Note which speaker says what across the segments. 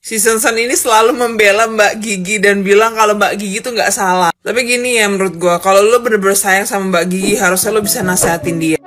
Speaker 1: Si Sensen ini selalu membela Mbak Gigi dan bilang kalau Mbak Gigi tuh nggak salah. Tapi gini ya menurut gue, kalau lo bener-bener sayang sama Mbak Gigi, harusnya lo bisa nasehatin dia.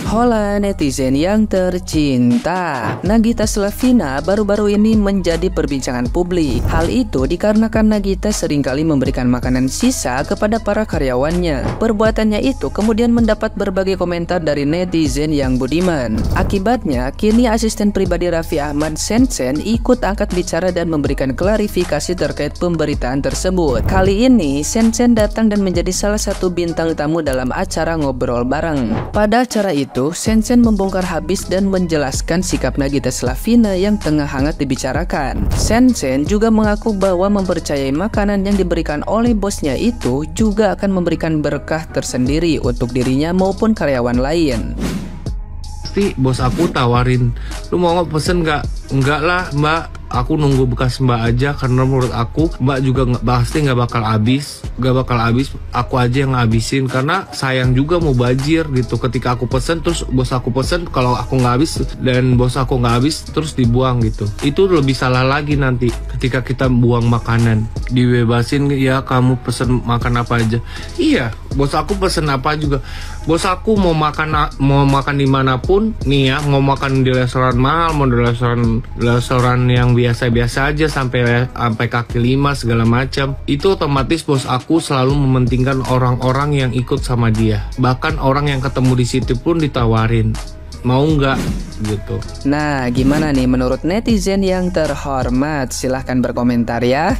Speaker 2: Hola netizen yang tercinta, Nagita Slavina baru-baru ini menjadi perbincangan publik. Hal itu dikarenakan Nagita seringkali memberikan makanan sisa kepada para karyawannya. Perbuatannya itu kemudian mendapat berbagai komentar dari netizen yang budiman. Akibatnya, kini asisten pribadi Raffi Ahmad Sensen ikut angkat bicara dan memberikan klarifikasi terkait pemberitaan tersebut. Kali ini, Sensen datang dan menjadi salah satu bintang tamu dalam acara ngobrol bareng. Pada acara itu, Sensen membongkar habis dan menjelaskan sikap Nagita Slavina yang tengah hangat dibicarakan. Sensen juga mengaku bahwa mempercayai makanan yang diberikan oleh bosnya itu juga akan memberikan berkah tersendiri untuk dirinya maupun karyawan lain.
Speaker 3: Pasti bos aku tawarin, lu mau pesen nggak? Enggak lah mbak, aku nunggu bekas mbak aja karena menurut aku mbak juga pasti nggak bakal habis, aku aja yang ngabisin karena sayang juga mau bajir gitu. Ketika aku pesen terus bos aku pesen, kalau aku nggak habis dan bos aku nggak habis terus dibuang gitu, itu lebih salah lagi nanti ketika kita buang makanan. Dibebasin ya, kamu pesen makan apa aja. Iya, bos aku pesen apa juga. Bos aku mau makan dimanapun nih ya, mau makan di restoran mahal, mau di restoran yang biasa-biasa aja sampai kaki lima segala macam, itu otomatis bos aku selalu mementingkan orang-orang yang ikut sama dia. Bahkan orang yang ketemu di situ pun ditawarin, mau nggak gitu.
Speaker 2: Nah, gimana nih menurut netizen yang terhormat? Silahkan berkomentar ya.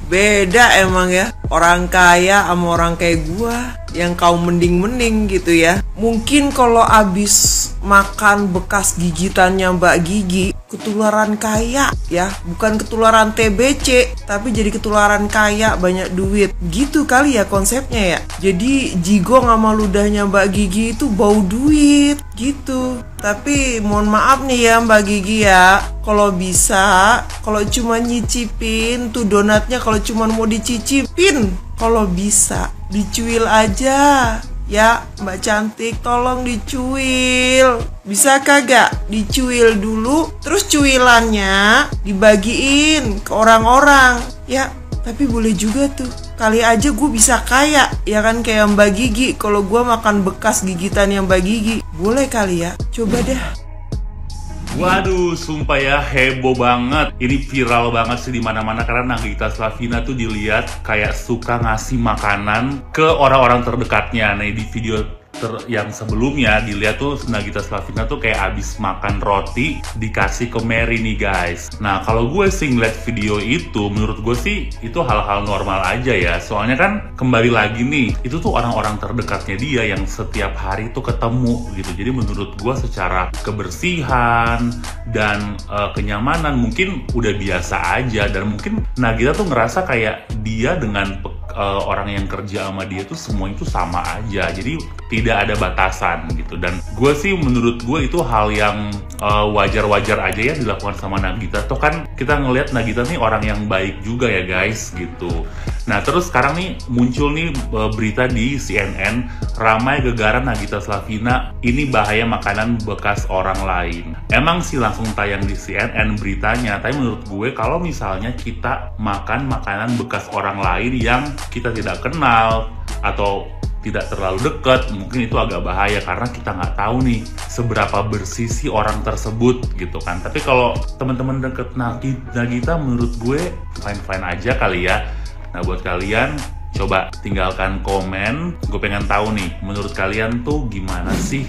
Speaker 1: Beda emang ya, orang kaya sama orang kayak gua yang kaum mending-mending gitu ya. Mungkin kalau abis makan bekas gigitannya Mbak Gigi, ketularan kaya ya, bukan ketularan TBC, tapi jadi ketularan kaya banyak duit gitu kali ya konsepnya ya. Jadi jigong sama ludahnya Mbak Gigi itu bau duit gitu. Tapi mohon maaf nih ya Mbak Gigi ya, kalau bisa, kalau cuma nyicipin tuh donatnya, kalau cuma mau dicicipin, kalau bisa dicuil aja ya Mbak cantik, tolong dicuil. Bisa kagak dicuil dulu, terus cuilannya dibagiin ke orang-orang ya. Tapi boleh juga tuh, kali aja gue bisa kaya ya kan, kayak Mbak Gigi. Kalau gue makan bekas gigitan yang Mbak Gigi, boleh kali ya, coba deh.
Speaker 4: Waduh, sumpah ya, heboh banget. Ini viral banget sih di mana-mana karena Nagita Slavina tuh dilihat kayak suka ngasih makanan ke orang-orang terdekatnya. Nah, di video yang sebelumnya dilihat tuh Nagita Slavina tuh kayak abis makan roti dikasih ke Mary nih guys. Nah, kalau gue sih ngeliat video itu, menurut gue sih itu hal-hal normal aja ya. Soalnya kan kembali lagi nih, itu tuh orang-orang terdekatnya dia yang setiap hari tuh ketemu gitu. Jadi menurut gue secara kebersihan dan kenyamanan mungkin udah biasa aja. Dan mungkin Nagita tuh ngerasa kayak dia dengan orang yang kerja sama dia tuh semuanya tuh sama aja, jadi tidak ada batasan gitu. Dan gue sih menurut gue itu hal yang wajar-wajar aja ya dilakukan sama Nagita. Toh kan kita ngelihat Nagita nih orang yang baik juga ya guys gitu. Nah terus sekarang nih muncul nih berita di CNN, ramai gegaran Nagita Slavina, ini bahaya makanan bekas orang lain. Emang sih langsung tayang di CNN beritanya, tapi menurut gue kalau misalnya kita makan makanan bekas orang lain yang kita tidak kenal atau tidak terlalu dekat, mungkin itu agak bahaya karena kita nggak tahu nih seberapa bersih sih orang tersebut gitu kan. Tapi kalau teman-teman deket Nagita, menurut gue fine-fine aja kali ya. Nah buat kalian, coba tinggalkan komen, gue pengen tahu nih menurut kalian tuh gimana sih?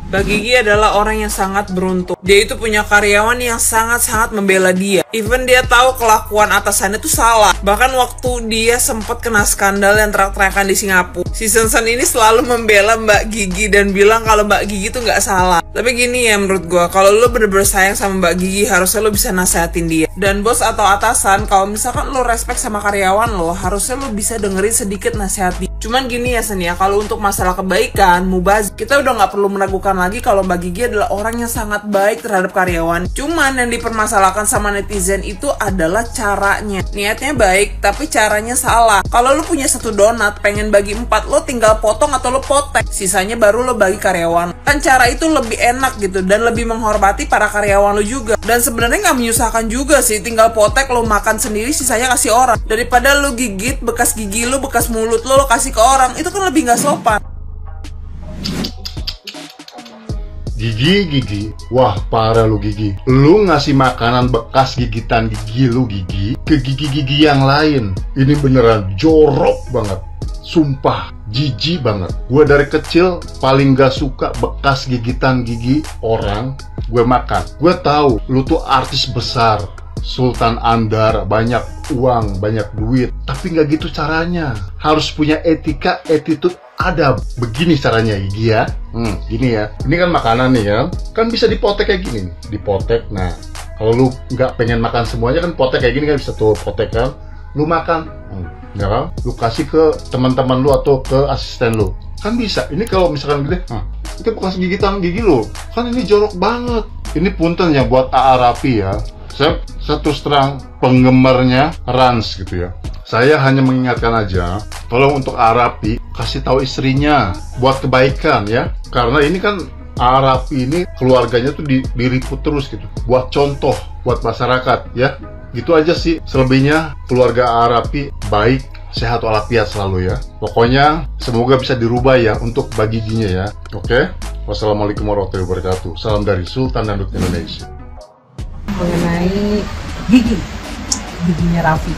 Speaker 1: Mbak Gigi adalah orang yang sangat beruntung. Dia itu punya karyawan yang sangat-sangat membela dia. Even dia tahu kelakuan atasannya itu salah. Bahkan waktu dia sempat kena skandal yang teriak-teriakan di Singapura, si Sensen ini selalu membela Mbak Gigi dan bilang kalau Mbak Gigi itu nggak salah. Tapi gini ya menurut gue, kalau lo bener-bener sayang sama Mbak Gigi, harusnya lo bisa nasehatin dia. Dan bos atau atasan, kalau misalkan lo respect sama karyawan lo, harusnya lo bisa dengerin sedikit nasihat dia. Cuman gini ya Sen ya, kalau untuk masalah kebaikan, mubazir, kita udah nggak perlu meragukan lagi kalau Mbak Gigi adalah orang yang sangat baik terhadap karyawan. Cuman yang dipermasalahkan sama netizen itu adalah caranya. Niatnya baik, tapi caranya salah. Kalau lo punya 1 donat, pengen bagi 4, lo tinggal potong atau lo potek, sisanya baru lo bagi karyawan. Kan cara itu lebih enak gitu, dan lebih menghormati para karyawan lo juga. Dan sebenarnya nggak menyusahkan juga sih, tinggal potek lo makan sendiri, sisanya kasih orang. Daripada lo gigit bekas gigi lo, bekas mulut lo kasih ke orang, itu kan lebih nggak sopan.
Speaker 5: Gigi, wah parah lu Gigi. Lu ngasih makanan bekas gigitan gigi lu Gigi ke gigi-gigi yang lain. Ini beneran jorok banget. Sumpah, jijik banget. Gue dari kecil paling gak suka bekas gigitan gigi orang gue makan. Gue tahu lu tuh artis besar, Sultan Andar, banyak uang, banyak duit. Tapi gak gitu caranya. Harus punya etika, attitude, adab. Begini caranya Gigi ya. Gini ya. Ini kan makanan nih ya. Kan bisa dipotek kayak gini. Dipotek. Nah, kalau lu nggak pengen makan semuanya kan potek kayak gini kan bisa tuh potek kan. Lu makan. Ya kan? Lu kasih ke teman-teman lu atau ke asisten lu. Kan bisa. Ini kalau misalkan gede, itu bekas gigitan gigi lu. Kan ini jorok banget. Ini punten ya buat AA Rapi ya. Saya terus terang penggemarnya Rans gitu ya. Saya hanya mengingatkan aja, tolong untuk Arapi kasih tahu istrinya buat kebaikan ya. Karena ini kan Arapi ini keluarganya tuh diriput terus gitu. Buat contoh buat masyarakat ya. Gitu aja sih. Selebihnya keluarga Arapi baik, sehat walafiat selalu ya. Pokoknya semoga bisa dirubah ya untuk bagiginya ya. Oke. Wassalamualaikum warahmatullahi wabarakatuh. Salam dari Sultan Dangdut Indonesia.
Speaker 6: Mengenai giginya Raffi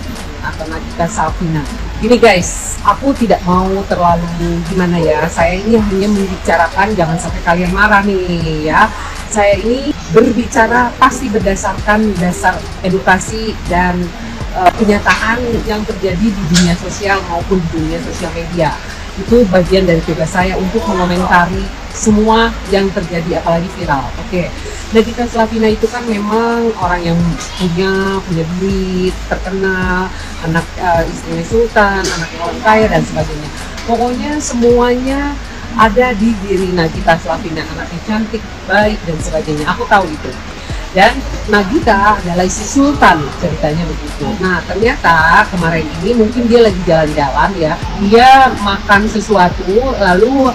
Speaker 6: atau Nagita Slavina. Gini guys, aku tidak mau terlalu gimana ya. Saya ini hanya membicarakan, jangan sampai kalian marah nih ya. Saya ini berbicara pasti berdasarkan dasar edukasi dan kenyataan yang terjadi di dunia sosial maupun di dunia sosial media. Itu bagian dari tugas saya untuk mengomentari semua yang terjadi, apalagi viral. Oke. Nagita Slavina itu kan memang orang yang punya duit, terkenal, anak istrinya sultan, anak orang kaya dan sebagainya. Pokoknya semuanya ada di diri Nagita Slavina, anaknya cantik, baik dan sebagainya. Aku tahu itu. Dan Nagita adalah istri sultan, ceritanya begitu. Nah ternyata kemarin ini mungkin dia lagi jalan-jalan ya, dia makan sesuatu lalu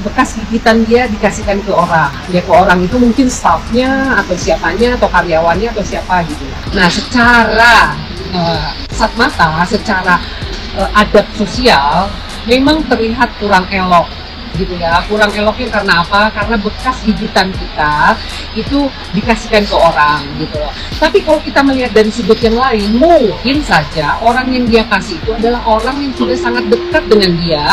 Speaker 6: bekas gigitan dia dikasihkan ke orang. Ya ke orang itu mungkin staffnya atau siapanya atau karyawannya atau siapa gitu. Nah secara kasat mata, secara adab sosial memang terlihat kurang elok gitu ya. Kurang eloknya karena apa? Karena bekas gigitan kita itu dikasihkan ke orang gitu. Tapi kalau kita melihat dari sudut yang lain, mungkin saja orang yang dia kasih itu adalah orang yang sudah sangat dekat dengan dia,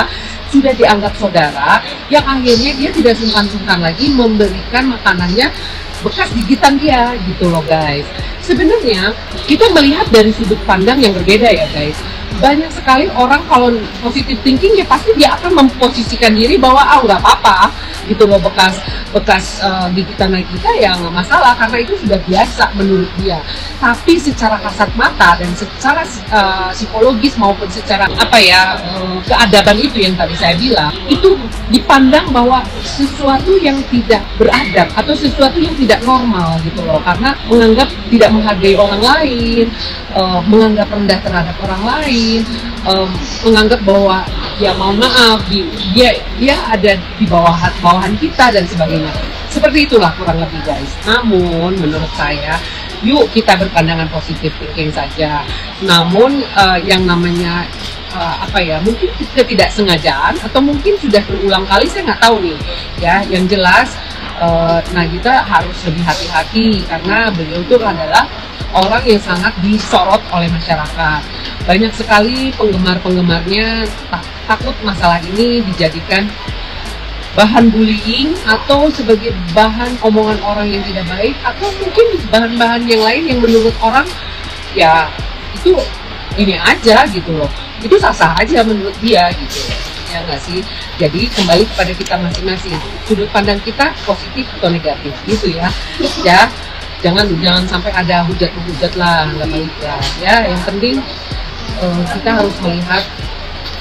Speaker 6: sudah dianggap saudara, yang akhirnya dia tidak sungkan-sungkan lagi memberikan makanannya bekas gigitan dia gitu loh guys. Sebenarnya kita melihat dari sudut pandang yang berbeda ya guys. Banyak sekali orang kalau positive thinking ya pasti dia akan memposisikan diri bahwa nggak apa-apa gitu loh, bekas gigitan kita ya nggak masalah karena itu sudah biasa menurut dia. Tapi secara kasat mata dan secara psikologis maupun secara keadaban itu yang tadi saya bilang, itu dipandang bahwa sesuatu yang tidak beradab atau sesuatu yang tidak normal gitu loh, karena menganggap tidak menghargai orang lain, menganggap rendah terhadap orang lain, menganggap bahwa ya mohon maaf dia ada di bawahan kita dan sebagainya. Seperti itulah kurang lebih guys. Namun menurut saya yuk kita berpandangan positif thinking saja. Namun yang namanya mungkin ketidaksengajaan atau mungkin sudah berulang kali, saya nggak tahu nih ya. Yang jelas Nagita harus lebih hati-hati karena beliau itu adalah orang yang sangat disorot oleh masyarakat. Banyak sekali penggemar-penggemarnya takut masalah ini dijadikan bahan bullying atau sebagai bahan omongan orang yang tidak baik, atau mungkin bahan-bahan yang lain yang menurut orang ya itu ini aja gitu loh, itu sah-sah aja menurut dia gitu ya nggak sih. Jadi kembali kepada kita masing-masing, sudut pandang kita positif atau negatif gitu ya. jangan sampai ada hujat lah, nggak baik lah ya. Yang penting kita harus melihat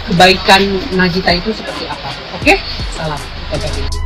Speaker 6: kebaikan Nagita itu seperti apa. Oke? Salam. Bye-bye.